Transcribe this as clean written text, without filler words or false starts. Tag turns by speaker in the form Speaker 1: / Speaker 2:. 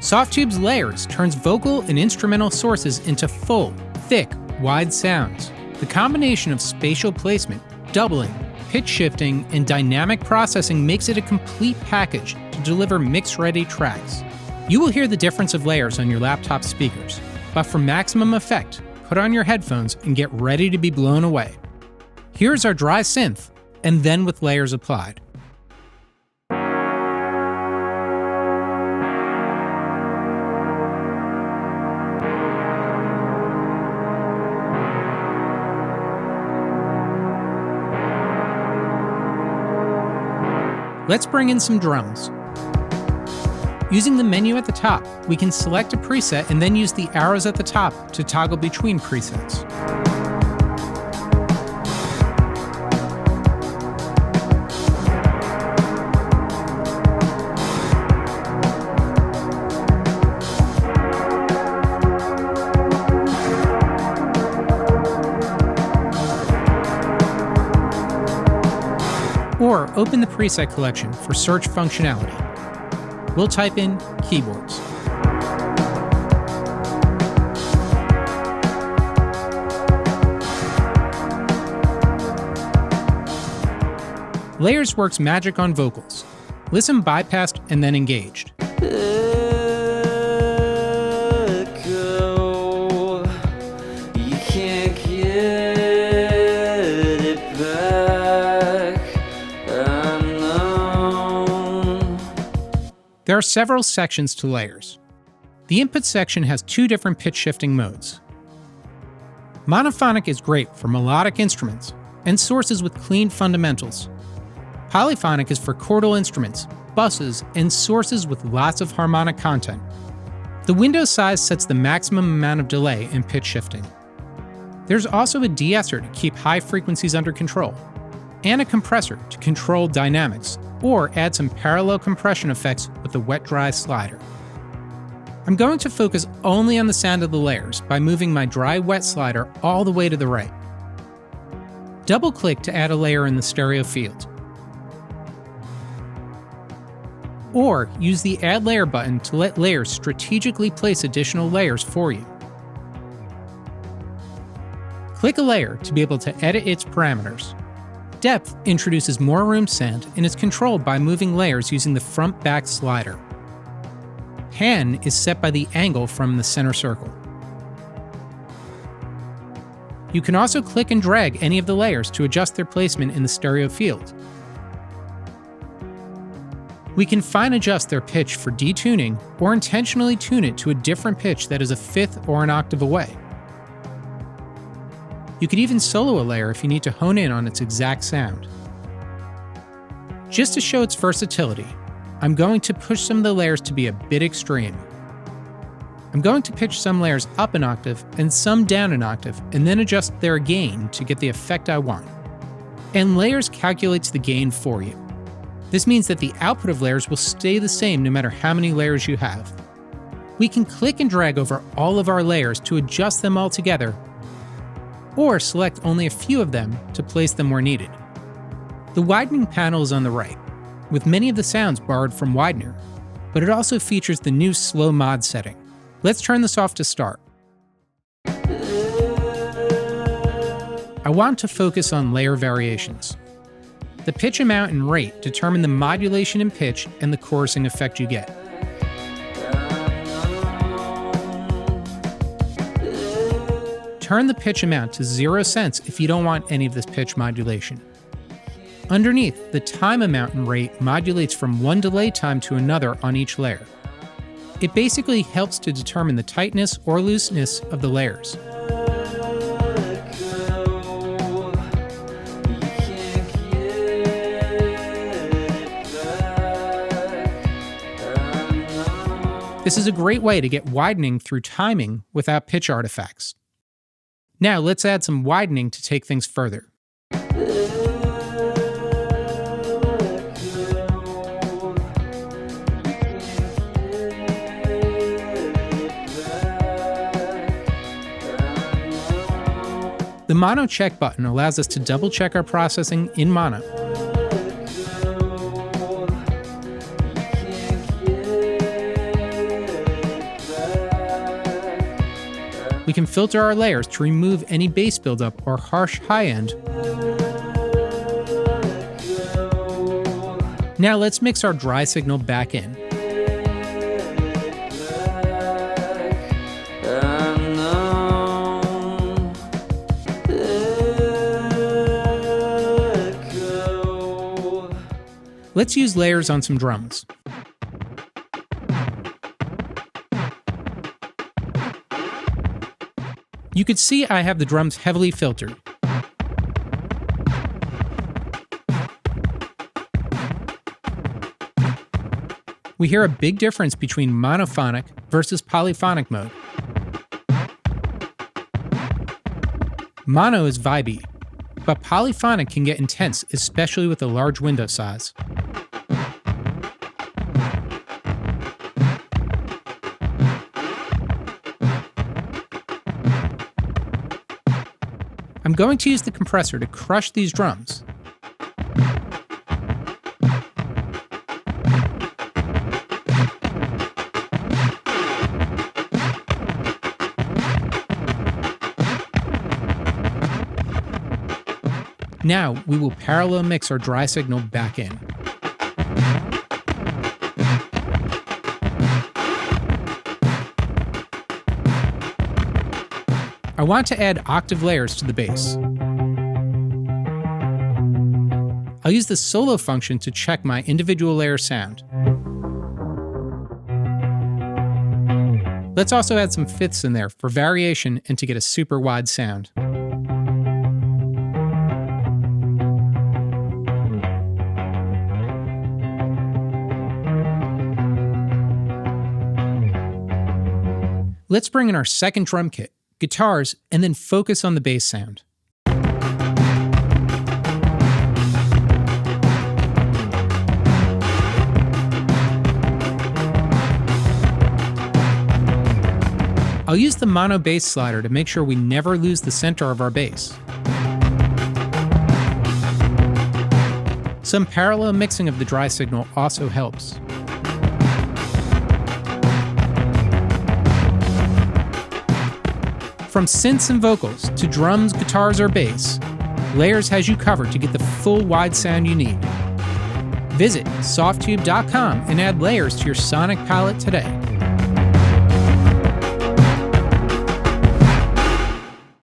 Speaker 1: Softube's layers turns vocal and instrumental sources into full, thick, wide sounds. The combination of spatial placement, doubling, pitch shifting, and dynamic processing makes it a complete package to deliver mix-ready tracks. You will hear the difference of layers on your laptop speakers, but for maximum effect, put on your headphones and get ready to be blown away. Here's our dry synth, and then with layers applied. Let's bring in some drums. Using the menu at the top, we can select a preset and then use the arrows at the top to toggle between presets. Or open the preset collection for search functionality. We'll type in keyboards. Layers works magic on vocals. Listen bypassed and then engaged. There are several sections to layers. The input section has two different pitch shifting modes. Monophonic is great for melodic instruments and sources with clean fundamentals. Polyphonic is for chordal instruments, buses, and sources with lots of harmonic content. The window size sets the maximum amount of delay in pitch shifting. There's also a de-esser to keep high frequencies under control, and a compressor to control dynamics, or add some parallel compression effects with the wet-dry slider. I'm going to focus only on the sound of the layers by moving my dry-wet slider all the way to the right. Double-click to add a layer in the stereo field. Or use the Add Layer button to let layers strategically place additional layers for you. Click a layer to be able to edit its parameters. Depth introduces more room sand and is controlled by moving layers using the front-back slider. Pan is set by the angle from the center circle. You can also click and drag any of the layers to adjust their placement in the stereo field. We can fine adjust their pitch for detuning or intentionally tune it to a different pitch that is a fifth or an octave away. You could even solo a layer if you need to hone in on its exact sound. Just to show its versatility, I'm going to push some of the layers to be a bit extreme. I'm going to pitch some layers up an octave and some down an octave, and then adjust their gain to get the effect I want. And Layers calculates the gain for you. This means that the output of layers will stay the same no matter how many layers you have. We can click and drag over all of our layers to adjust them all together, or select only a few of them to place them where needed. The widening panel is on the right, with many of the sounds borrowed from Widener, but it also features the new slow mod setting. Let's turn this off to start. I want to focus on layer variations. The pitch amount and rate determine the modulation in pitch and the chorusing effect you get. Turn the pitch amount to 0 cents if you don't want any of this pitch modulation. Underneath, the time amount and rate modulates from one delay time to another on each layer. It basically helps to determine the tightness or looseness of the layers. This is a great way to get widening through timing without pitch artifacts. Now let's add some widening to take things further. The mono check button allows us to double check our processing in mono. can filter our layers to remove any bass buildup or harsh high end. Now let's mix our dry signal back in. Let's use layers on some drums. You can see I have the drums heavily filtered. We hear a big difference between monophonic versus polyphonic mode. Mono is vibey, but polyphonic can get intense, especially with a large window size. I'm going to use the compressor to crush these drums. Now we will parallel mix our dry signal back in. I want to add octave layers to the bass. I'll use the solo function to check my individual layer sound. Let's also add some fifths in there for variation and to get a super wide sound. Let's bring in our second drum kit, guitars, and then focus on the bass sound. I'll use the mono bass slider to make sure we never lose the center of our bass. Some parallel mixing of the dry signal also helps. From synths and vocals to drums, guitars, or bass, Layers has you covered to get the full wide sound you need. Visit Softube.com and add layers to your sonic palette today.